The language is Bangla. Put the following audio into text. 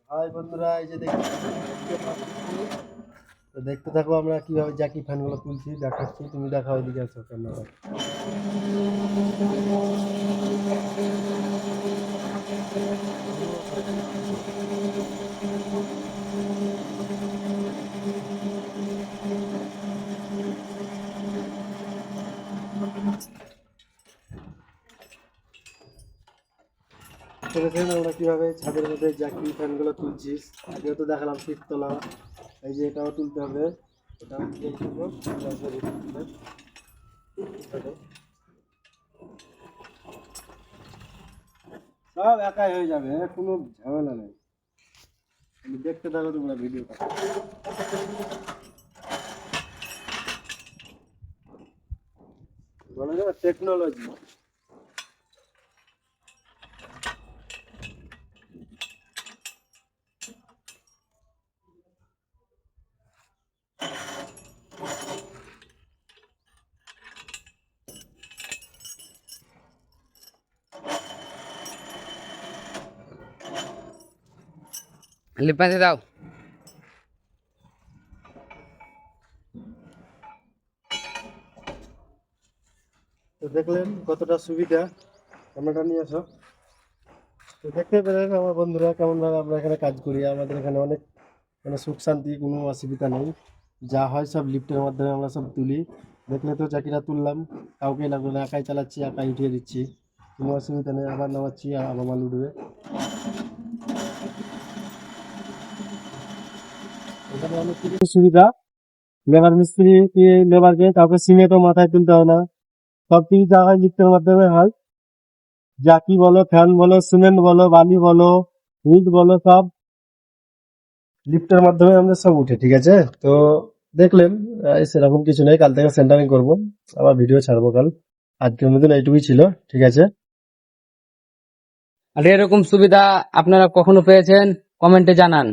হাই বন্ধুরা, এই যে দেখতে থাকো আমরা কিভাবে জ্যাকি ফ্যানগুলো তুলছি, দেখাচ্ছি। তুমি দেখাও, এদিকে আসো ক্যামেরা। দেখেছেন আমরা কিভাবে ছাদের মধ্যে জ্যাকি ফ্যানগুলো তুলছি। আগেও তো দেখালাম শীততলা, এই যে এটাও তুলতে হবে। এটাও তুলবো, সব একাই হয়ে যাবে, কোনো ঝামেলা নেই। দেখতে থাকো তোমরা ভিডিওটা। বলা যায় টেকনোলজি। লিপাতে দাও। তো দেখলেন কতটা সুবিধা, ক্যামেরাটা নিয়ে আসো। তো দেখতে পেলেন আমার বন্ধুরা কেমন ভাবে আমরা এখানে কাজ করি। আমাদের এখানে অনেক সুখ শান্তি, কোনো অসুবিধা নেই। যা হয় সব লিফটের মাধ্যমে আমরা সব তুলি। দেখলে তো চাকিটা তুললাম, কাউকে লাগলো না, একাই চালাচ্ছি, একাই উঠিয়ে দিচ্ছি, কোনো অসুবিধা নেই। আবার নামাচ্ছি, আবার মাল উঠবে। এখানে অনেক কিছু সুবিধা। লেবার মিস্ত্রি লেবারকে কাউকে সিমেন্টও মাথায় তুলতে হয় না, সব কিছু যা হয় লিফটের মাধ্যমে হয়। জাকি বলো, ফ্যান বলো, সিমেন্ট বলো, বালি বলো, ইট বলো, সব লিফটের মাধ্যমে আমাদের সব উঠে। ঠিক আছে, তো দেখলেন সেরকম কিছু নেই। কাল থেকে সেন্টারিং করবো, আবার ভিডিও ছাড়বো কাল। আজকের মতন এইটুকুই ছিল, ঠিক আছে। আর এরকম সুবিধা আপনারা কখনো পেয়েছেন? কমেন্টে জানান।